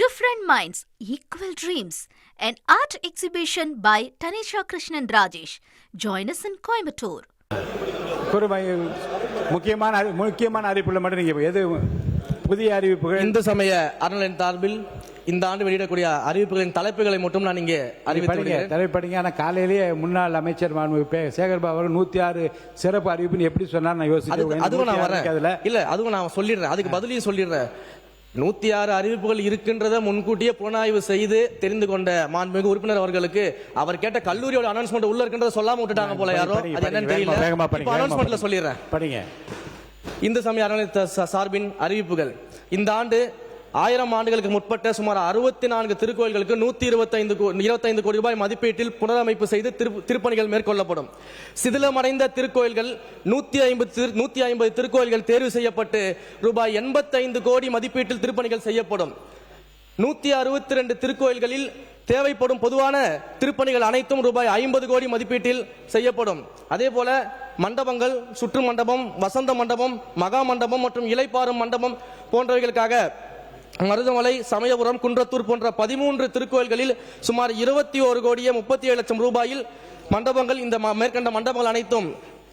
Different Minds, Equal Dreams, an art exhibition by Tanisha Krishnan Rajesh. Join us in Coimbatore. முக்கியமான அறிவிப்புல மட்டும் நீங்க எது புதிய அறிவிப்புகள் இந்து சமய அறநிலையத்தின் சார்பில் இந்த ஆண்டு வெளியிடக்கூடிய அறிவிப்புகளின் தலைப்புகளை மட்டும் நான் இங்கே தலைப்படிங்க. ஆனால் காலையிலேயே முன்னாள் அமைச்சர் சேகர்பாபு அவர்கள் 106 சிறப்பு அறிவிப்புன்னு எப்படி சொன்னார் நான் யோசிச்சேன். அதுவும் நான் வரேன் இல்ல, அதுவும் நான் சொல்லிடுறேன், அதுக்கு பதிலையும் சொல்லிடுறேன். 106 அறிவிப்புகள் இருக்கின்றத முன்கூட்டியே புலனாய்வு செய்து தெரிந்து கொண்ட மாண்புமிகு உறுப்பினர் அவர்களுக்கு அவர் கேட்ட கல்லூரியோட அனௌன்ஸ்மெண்ட் உள்ள இருக்கின்றத சொல்லாம விட்டுட்டாங்க போல யாரோ, அது என்னன்னு தெரியல. அனௌன்ஸ்மெண்ட்ல சொல்லிடுறேன். படிங்க. இந்து சமய அறநிலையத்த சார்பின் அறிவிப்புகள். இந்த ஆண்டு 1000 ஆண்டுகளுக்கு முற்பட்ட சுமார் 64 திருக்கோயில்களுக்கு 125 கோடி ரூபாய் மதிப்பீட்டில் புனரமைப்பு செய்து திருப்பணிகள் மேற்கொள்ளப்படும். சிதிலமடைந்த திருக்கோயில்கள் 150 திருக்கோயில்கள் தேர்வு செய்யப்பட்டு ரூபாய் 85 கோடி மதிப்பீட்டில் திருப்பணிகள் செய்யப்படும். 162 திருக்கோயில்களில் தேவைப்படும் பொதுவான திருப்பணிகள் அனைத்தும் ரூபாய் 50 கோடி மதிப்பீட்டில் செய்யப்படும். அதே போல மண்டபங்கள், சுற்று மண்டபம், வசந்த மண்டபம், மகா மண்டபம் மற்றும் இலைப்பாறும் மண்டபம் போன்றவைகளுக்காக மருதமலை, சமயபுரம், குன்றத்தூர் போன்ற 13 திருக்கோயில்களில் சுமார் 21 கோடியே 37 லட்சம் ரூபாயில் மண்டபங்கள், இந்த மேற்கண்ட மண்டபங்கள் அனைத்தும்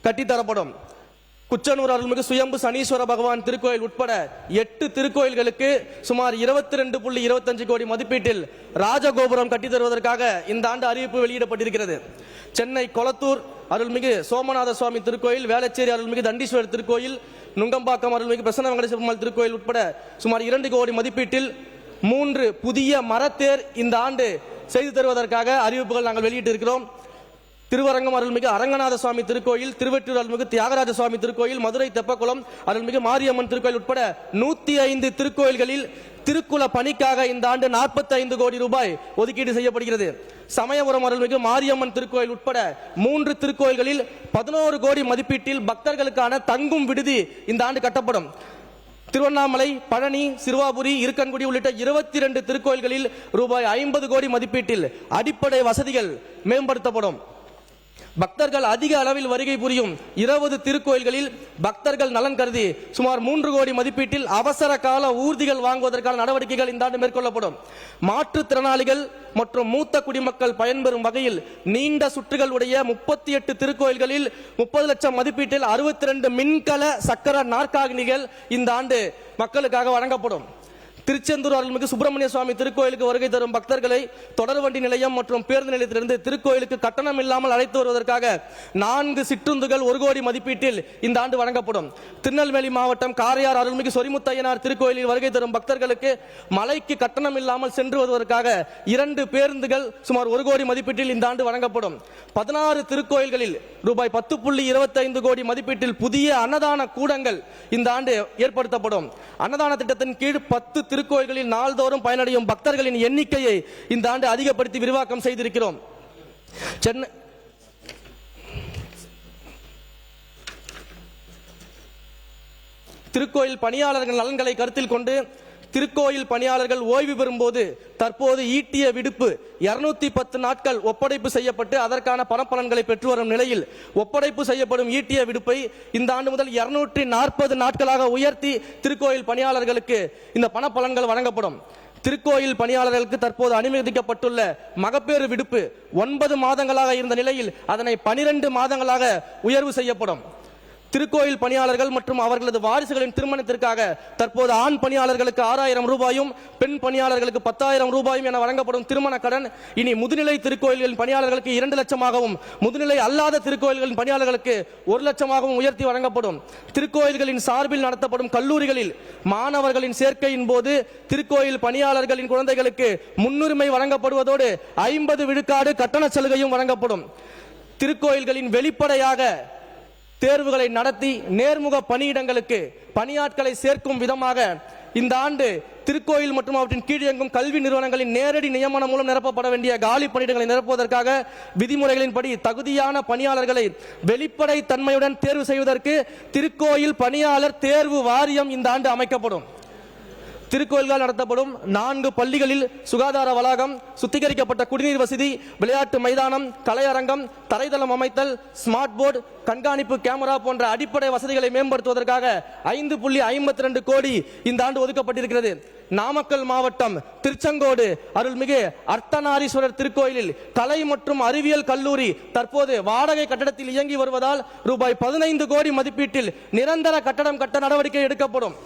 கட்டித்தரப்படும். குச்சனூர் அருள்மிகு சுயம்பு சனீஸ்வர பகவான் திருக்கோயில் உட்பட 8 திருக்கோயில்களுக்கு சுமார் 22.25 கோடி மதிப்பீட்டில் ராஜகோபுரம் கட்டித்தருவதற்காக இந்த ஆண்டு அறிவிப்பு வெளியிடப்பட்டிருக்கிறது. சென்னை கொளத்தூர் அருள்மிகு சோமநாத சுவாமி திருக்கோயில், வேளச்சேரி அருள்மிகு தண்டீஸ்வரர் திருக்கோயில், நுங்கம்பாக்கம் அருள்மிகு பிரசன்ன வெங்கடேஸ்வர பெருமாள் திருக்கோயில் உட்பட சுமார் 2 கோடி மதிப்பீட்டில் 3 புதிய மரத்தேர் இந்த ஆண்டு செய்து தருவதற்காக அறிவிப்புகள் நாங்கள் வெளியிட்டிருக்கிறோம். திருவரங்கம் அருள்மிகு அரங்கநாத சுவாமி திருக்கோயில், திருவெட்டூர் அருள்மிகு தியாகராஜ சுவாமி திருக்கோயில், மதுரை தெப்பக்குளம் அருள்மிகு மாரியம்மன் திருக்கோயில் உட்பட 105 திருக்கோயில்களில் திருக்குல பணிக்காக இந்த ஆண்டு 45 கோடி ரூபாய் ஒதுக்கீடு செய்யப்படுகிறது. சமயபுரம் அருள்மிகு மாரியம்மன் திருக்கோயில் உட்பட 3 திருக்கோயில்களில் 11 கோடி மதிப்பீட்டில் பக்தர்களுக்கான தங்கும் விடுதி இந்த ஆண்டு கட்டப்படும். திருவண்ணாமலை, பழனி, சிறுவாபுரி, இருக்கன்குடி உள்ளிட்ட 22 திருக்கோயில்களில் ரூபாய் 50 கோடி மதிப்பீட்டில் அடிப்படை வசதிகள் மேம்படுத்தப்படும். பக்தர்கள் அதிக அளவில் வருகை புரியும் 20 திருக்கோயில்களில் பக்தர்கள் நலன் கருதி சுமார் 3 கோடி மதிப்பீட்டில் அவசர கால ஊர்திகள் வாங்குவதற்கான நடவடிக்கைகள் இந்த ஆண்டு மேற்கொள்ளப்படும். மாற்றுத்திறனாளிகள் மற்றும் மூத்த குடிமக்கள் பயன்பெறும் வகையில் நீண்ட சுற்றுகள் உடைய 38 திருக்கோயில்களில் 30 லட்சம் மதிப்பீட்டில் 62 மின்கல சக்கர நாற்காலிகள் இந்த ஆண்டு மக்களுக்காக வழங்கப்படும். திருச்செந்தூர் அருள்மிகு சுப்பிரமணிய சுவாமி திருக்கோயிலுக்கு வருகை தரும் பக்தர்களை தொடர்வண்டி நிலையம் மற்றும் பேருந்து நிலையத்திலிருந்து திருக்கோயிலுக்கு கட்டணம் இல்லாமல் அழைத்து வருவதற்காக 4 சிற்றுந்துகள் 1 கோடி மதிப்பீட்டில் இந்த ஆண்டு வழங்கப்படும். திருநெல்வேலி மாவட்டம் காரையார் அருள்மிகு சொரிமுத்தையனார் திருக்கோயிலில் வருகை தரும் பக்தர்களுக்கு மலைக்கு கட்டணம் இல்லாமல் சென்று வருவதற்காக 2 பேருந்துகள் சுமார் 1 கோடி மதிப்பீட்டில் இந்த ஆண்டு வழங்கப்படும். 16 திருக்கோயில்களில் ரூபாய் 10.25 கோடி மதிப்பீட்டில் புதிய அன்னதான கூடங்கள் இந்த ஆண்டு ஏற்படுத்தப்படும். அன்னதான திட்டத்தின் கீழ் 10 திருக்கோயில்களில் நாள்தோறும் பயனடையும் பக்தர்களின் எண்ணிக்கையை இந்த ஆண்டு அதிகப்படுத்தி விரிவாக்கம் செய்திருக்கிறோம். சென்னை திருக்கோயில் பணியாளர்கள் நலன்களை கருத்தில் கொண்டு திருக்கோயில் பணியாளர்கள் ஓய்வு பெறும்போது தற்போது ஈட்டிய விடுப்பு 210 நாட்கள் ஒப்படைப்பு செய்யப்பட்டு அதற்கான பணப்பலன்களை பெற்று வரும் நிலையில் ஒப்படைப்பு செய்யப்படும் ஈட்டிய விடுப்பை இந்த ஆண்டு முதல் 240 நாட்களாக உயர்த்தி திருக்கோயில் பணியாளர்களுக்கு இந்த பணப்பலன்கள் வழங்கப்படும். திருக்கோயில் பணியாளர்களுக்கு தற்போது அனுமதிக்கப்பட்டுள்ள மகப்பேறு விடுப்பு 9 மாதங்களாக இருந்த நிலையில் அதனை 12 மாதங்களாக உயர்வு செய்யப்படும். திருக்கோயில் பணியாளர்கள் மற்றும் அவர்களது வாரிசுகளின் திருமணத்திற்காக தற்போது ஆண் பணியாளர்களுக்கு 6000 ரூபாயும் பெண் பணியாளர்களுக்கு 10,000 ரூபாயும் என வழங்கப்படும் திருமண கடன் இனி முதுநிலை திருக்கோயில்களின் பணியாளர்களுக்கு 2 லட்சமாகவும் முதுநிலை அல்லாத திருக்கோயில்களின் பணியாளர்களுக்கு 1 லட்சமாகவும் உயர்த்தி வழங்கப்படும். திருக்கோயில்களின் சார்பில் நடத்தப்படும் கல்லூரிகளில் மாணவர்களின் சேர்க்கையின் போது திருக்கோயில் பணியாளர்களின் குழந்தைகளுக்கு முன்னுரிமை வழங்கப்படுவதோடு 50 விழுக்காடு கட்டண சலுகையும் வழங்கப்படும். திருக்கோயில்களின் வெளிப்படையாக தேர்வுகளை நடத்தி நேர்முக பணியிடங்களுக்கு பணியாட்களை சேர்க்கும் விதமாக இந்த ஆண்டு திருக்கோயில் மற்றும் அவற்றின் கீழ் இயங்கும் கல்வி நிறுவனங்களின் நேரடி நியமனம் மூலம் நிரப்பப்பட வேண்டிய காலி பணியிடங்களை நிரப்புவதற்காக விதிமுறைகளின்படி தகுதியான பணியாளர்களை வெளிப்படை தன்மையுடன் தேர்வு செய்வதற்கு திருக்கோயில் பணியாளர் தேர்வு வாரியம் இந்த ஆண்டு அமைக்கப்படும். திருக்கோயில்கள் நடத்தப்படும் 4 பள்ளிகளில் சுகாதார வளாகம், சுத்திகரிக்கப்பட்ட குடிநீர் வசதி, விளையாட்டு மைதானம், கலையரங்கம், தரைதளம் அமைத்தல், ஸ்மார்ட் போர்டு, கண்காணிப்பு கேமரா போன்ற அடிப்படை வசதிகளை மேம்படுத்துவதற்காக 5.52 கோடி இந்த ஆண்டு ஒதுக்கப்பட்டிருக்கிறது. நாமக்கல் மாவட்டம் திருச்செங்கோடு அருள்மிகு அர்த்தநாரீஸ்வரர் திருக்கோயிலில் கலை மற்றும் அறிவியல் கல்லூரி தற்போது வாடகை கட்டடத்தில் இயங்கி வருவதால் ரூபாய் 15 கோடி மதிப்பீட்டில் நிரந்தர கட்டடம் கட்ட நடவடிக்கை எடுக்கப்படும்.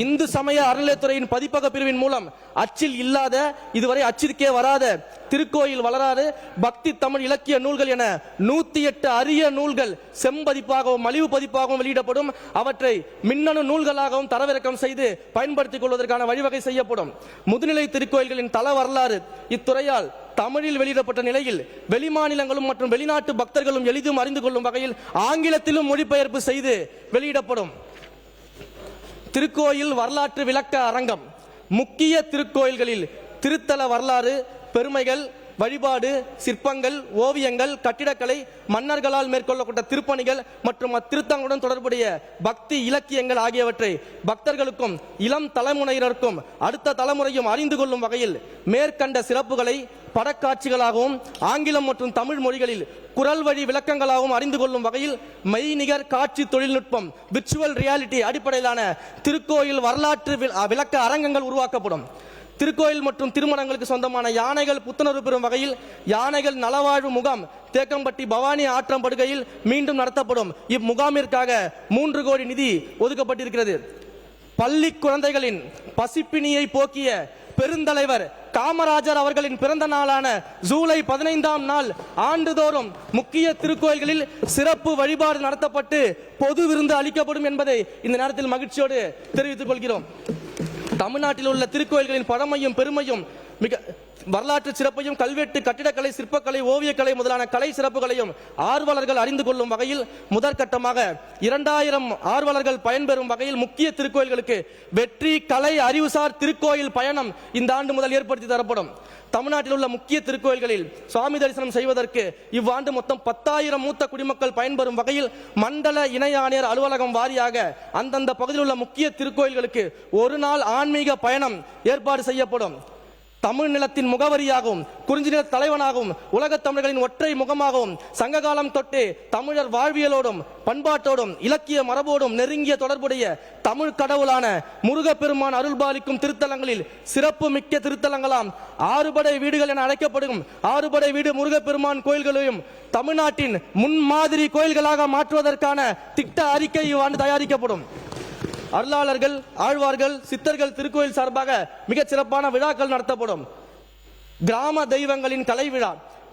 இந்து சமய அறநிலையத்துறையின் பதிப்பக பிரிவின் மூலம் அச்சில் இல்லாத, இதுவரை அச்சிற்கே வராத திருக்கோயில் வளராறு பக்தி தமிழ் இலக்கிய நூல்கள் என 108 அரிய நூல்கள் செம்பதிப்பாகவும் மலிவு பதிப்பாகவும் வெளியிடப்படும். அவற்றை மின்னணு நூல்களாகவும் தரவிறக்கம் செய்து பயன்படுத்திக் கொள்வதற்கான வழிவகை செய்யப்படும். முதுநிலை திருக்கோயில்களின் தல வரலாறு இத்துறையால் தமிழில் வெளியிடப்பட்ட நிலையில் வெளிமாநிலங்களும் மற்றும் வெளிநாட்டு பக்தர்களும் எளிதும் அறிந்து கொள்ளும் வகையில் ஆங்கிலத்திலும் மொழிபெயர்ப்பு செய்து வெளியிடப்படும். திருக்கோயில் வரலாற்று விளக்க அரங்கம். முக்கிய திருக்கோயில்களில் திருத்தல வரலாறு, பெருமைகள், வழிபாடு, சிற்பங்கள், ஓவியங்கள், கட்டிடக்கலை, மன்னர்களால் மேற்கொள்ளப்பட்ட திருப்பணிகள் மற்றும் அத்திருத்தங்களுடன் தொடர்புடைய பக்தி இலக்கியங்கள் ஆகியவற்றை பக்தர்களுக்கும் இளம் தலைமுறையினருக்கும் அடுத்த தலைமுறையும் அறிந்து கொள்ளும் வகையில் மேற்கண்ட சிறப்புகளை படக்காட்சிகளாகவும் ஆங்கிலம் மற்றும் தமிழ் மொழிகளில் குரல் வழி விளக்கங்களாகவும் அறிந்து கொள்ளும் வகையில் மெய்நிகர் காட்சி தொழில்நுட்பம் விர்ச்சுவல் ரியாலிட்டி அடிப்படையிலான திருக்கோயில் வரலாற்று விளக்க அரங்கங்கள் உருவாக்கப்படும். திருக்கோயில் மற்றும் திருமணங்களுக்கு சொந்தமான யானைகள் புத்துணர்வு பெறும் வகையில் யானைகள் நலவாழ்வு முகாம் தேக்கம்பட்டி பவானி ஆற்றம்படுகையில் மீண்டும் நடத்தப்படும். இம்முகாமிற்காக 3 கோடி நிதி ஒதுக்கப்பட்டிருக்கிறது. பள்ளி குழந்தைகளின் பசிப்பினியை போக்கிய பெருந்தலைவர் காமராஜர் அவர்களின் பிறந்த நாளான ஜூலை 15ஆம் நாள் ஆண்டுதோறும் முக்கிய திருக்கோயில்களில் சிறப்பு வழிபாடு நடத்தப்பட்டு பொது விருந்து அளிக்கப்படும் என்பதை இந்த நேரத்தில் மகிழ்ச்சியோடு தெரிவித்துக் கொள்கிறோம். தமிழ்நாட்டில் உள்ள திருக்கோயில்களின் பழமையும் பெருமையும் மிக வரலாற்று சிறப்பையும் கல்வெட்டு, கட்டிடக்கலை, சிற்பக்கலை, ஓவியக்கலை முதலான கலை சிறப்புகளையும் ஆர்வலர்கள் அறிந்து கொள்ளும் வகையில் முதற்கட்டமாக 2000 ஆர்வலர்கள் பயன்பெறும் வகையில் முக்கிய திருக்கோயில்களுக்கு வெற்றி கலை அறிவுசார் திருக்கோயில் பயணம் இந்த ஆண்டு முதல் ஏற்படுத்தி தரப்படும். தமிழ்நாட்டில் உள்ள முக்கிய திருக்கோயில்களில் சுவாமி தரிசனம் செய்வதற்கு இவ்வாண்டு மொத்தம் 10,000 மூத்த குடிமக்கள் பயன்பெறும் வகையில் மண்டல இணை ஆணையர் அலுவலகம் வாரியாக அந்தந்த பகுதியில் உள்ள முக்கிய திருக்கோயில்களுக்கு ஒரு நாள் ஆன்மீக பயணம் ஏற்பாடு செய்யப்படும். தமிழ் நிலத்தின் முகவரியாகவும் குறிஞ்சி நில தலைவனாகவும் உலகத் தமிழர்களின் ஒற்றை முகமாகவும் சங்ககாலம் தொட்டு தமிழர் வாழ்வியலோடும் பண்பாட்டோடும் இலக்கிய மரபோடும் நெருங்கிய தொடர்புடைய தமிழ் கடவுளான முருகப்பெருமான் அருள்பாலிக்கும் திருத்தலங்களில் சிறப்பு மிக்க திருத்தலங்களாம் 6 படை வீடுகள் என அழைக்கப்படும் 6 படை வீடு முருகப்பெருமான் கோயில்களையும் தமிழ்நாட்டின் முன்மாதிரி கோயில்களாக மாற்றுவதற்கான திட்ட அறிக்கை இவ்வாண்டு தயாரிக்கப்படும். அருளாளர்கள், ஆழ்வார்கள், சித்தர்கள் திருக்கோயில் சார்பாக மிகச் சிறப்பான விழாக்கள் நடத்தப்படும். கிராம தெய்வங்களின் கலை விழா.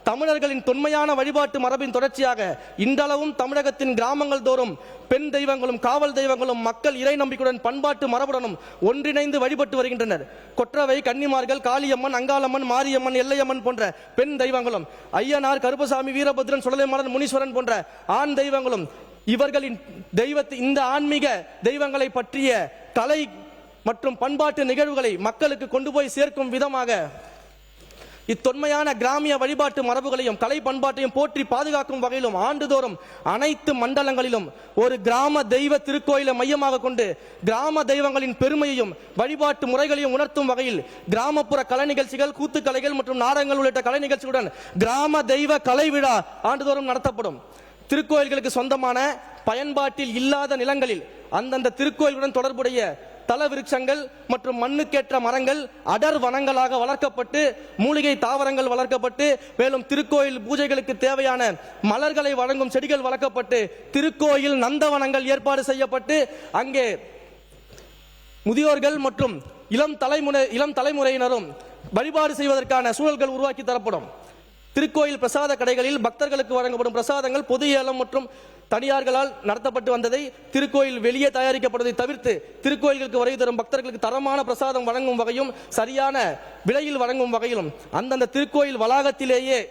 தமிழர்களின் தொன்மையான வழிபாட்டு மரபின் தொடர்ச்சியாக இன்றளவும் தமிழகத்தின் கிராமங்கள் தோறும் பெண் தெய்வங்களும் காவல் தெய்வங்களும் மக்கள் இறை நம்பிக்கையுடன் பண்பாட்டு மரபுடனும் ஒன்றிணைந்து வழிபட்டு வருகின்றனர். கொற்றவை, கன்னிமார்கள், காளியம்மன், அங்காளம்மன், மாரியம்மன், எல்லையம்மன் போன்ற பெண் தெய்வங்களும், ஐயனார், கருப்பசாமி, வீரபத்ரன், சுடலைமாறன், முனீஸ்வரன் போன்ற ஆண் தெய்வங்களும் இவர்களின் இந்த ஆன்மீக தெய்வங்களை பற்றிய கலை மற்றும் பண்பாட்டு நிகழ்வுகளை மக்களுக்கு கொண்டு போய் சேர்க்கும் விதமாக இத்தொன்மையான கிராமிய வழிபாட்டு மரபுகளையும் கலை பண்பாட்டையும் போற்றி பாதுகாக்கும் வகையிலும் ஆண்டுதோறும் அனைத்து மண்டலங்களிலும் ஒரு கிராம தெய்வ திருக்கோயிலை மையமாக கொண்டு கிராம தெய்வங்களின் பெருமையையும் வழிபாட்டு முறைகளையும் உணர்த்தும் வகையில் கிராமப்புற கலை நிகழ்ச்சிகள், கூத்துக்கலைகள் மற்றும் நாடகங்கள் உள்ளிட்ட கலை நிகழ்ச்சிகளுடன் கிராம தெய்வ கலை விழா ஆண்டுதோறும் நடத்தப்படும். திருக்கோயில்களுக்கு சொந்தமான பயன்பாட்டில் இல்லாத நிலங்களில் அந்தந்த திருக்கோயிலுடன் தொடர்புடைய தல விருட்சங்கள் மற்றும் மண்ணுக்கேற்ற மரங்கள் அடர் வனங்களாக வளர்க்கப்பட்டு மூலிகை தாவரங்கள் வளர்க்கப்பட்டு மேலும் திருக்கோயில் பூஜைகளுக்கு தேவையான மலர்களை வழங்கும் செடிகள் வளர்க்கப்பட்டு திருக்கோயில் நந்தவனங்கள் ஏற்பாடு செய்யப்பட்டு அங்கே முதியோர்கள் மற்றும் இளம் தலைமுறையினரும் வழிபாடு செய்வதற்கான சூழல்கள் உருவாக்கி தரப்படும். திருக்கோயில் பிரசாத கடைகளில் பக்தர்களுக்கு வழங்கப்படும் பிரசாதங்கள் பொது ஏலம் மற்றும் தனியார்களால் நடத்தப்பட்டு வந்ததை திருக்கோயில் வெளியே தயாரிக்கப்படுவதை தவிர்த்து திருக்கோயில்களுக்கு வருகை தரும் பக்தர்களுக்கு தரமான பிரசாதம் வழங்கும் வகையும் சரியான விலையில் வழங்கும் வகையிலும் அந்தந்த திருக்கோயில் வளாகத்திலேயே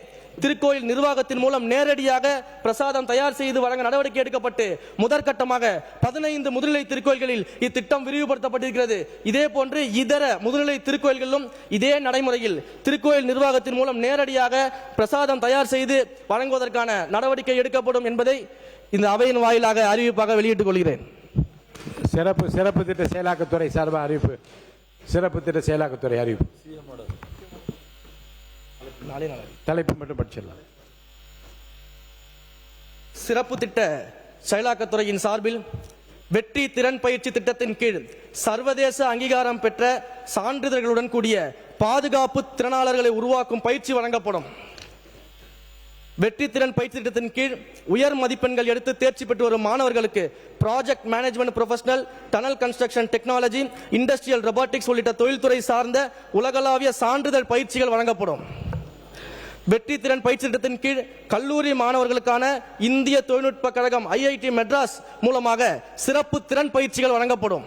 திருக்கோயில் நிர்வாகத்தின் மூலம் நேரடியாக பிரசாதம் தயார் செய்து வழங்க நடவடிக்கை எடுக்கப்பட்டு முதற்கட்டமாக 15 முதுநிலை திருக்கோயில்களில் இத்திட்டம் விரிவுபடுத்தப்பட்டிருக்கிறது. இதே போன்று இதர முதுநிலை திருக்கோயில்களிலும் இதே நடைமுறையில் திருக்கோயில் நிர்வாகத்தின் மூலம் நேரடியாக பிரசாதம் தயார் செய்து வழங்குவதற்கான நடவடிக்கை எடுக்கப்படும் என்பதை இந்த அவையின் வாயிலாக அறிவிப்பாக வெளியிட்டுக் கொள்கிறேன். சிறப்பு திட்ட செயலாக்கத்துறை சார்பாக அறிவிப்பு. சிறப்பு திட்ட செயலாக்கத்துறை அறிவிப்பு. தலைப்பு மட்டும் படிச்சிடலாம். சிறப்பு திட்ட செயலாக்கத்துறையின் சார்பில் வெற்றி திறன் பயிற்சி திட்டத்தின் கீழ் சர்வதேச அங்கீகாரம் பெற்ற சான்றிதழ்களுடன் கூடிய பாதுகாப்பு திறனாளர்களை உருவாக்கும் பயிற்சி வழங்கப்படும். வெற்றி திறன் பயிற்சி திட்டத்தின் கீழ் உயர் மதிப்பெண்கள் எடுத்து தேர்ச்சி பெற்று வரும் மாணவர்களுக்கு project management professional, tunnel construction technology, industrial robotics உள்ளிட்ட தொழில்துறை சார்ந்த உலகளாவிய சான்றிதழ் பயிற்சிகள் வழங்கப்படும். வெற்றி திறன் பயிற்சி திட்டத்தின் கீழ் கல்லூரி மாணவர்களுக்கான இந்திய தொழில்நுட்ப கழகம் IIT மெட்ராஸ் மூலமாக சிறப்பு திறன் பயிற்சிகள் வழங்கப்படும்.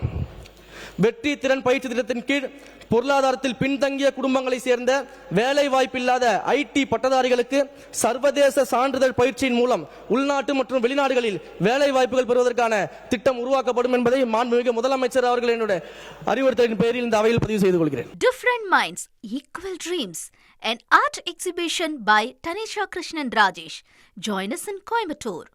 வெற்றி திறன் பயிற்சி திட்டத்தின் கீழ் பொருளாதாரத்தில் பின்தங்கிய குடும்பங்களை சேர்ந்த வேலை வாய்ப்பில்லாத IT பட்டதாரிகளுக்கு சர்வதேச சான்றிதழ் பயிற்சியின் மூலம் உள்நாட்டு மற்றும் வெளிநாடுகளில் வேலை வாய்ப்புகள் பெறுவதற்கான திட்டம் உருவாக்கப்படும் என்பதை மாண்புமிகு முதலமைச்சர் அவர்கள் என்னுடைய அறிவுறுத்தலின் பேரில் இந்த அவையில் பதிவு செய்து கொள்கிறேன். Different Minds, Equal Dreams, an art exhibition by Tanisha Krishnan Rajesh. Join us in Coimbatore.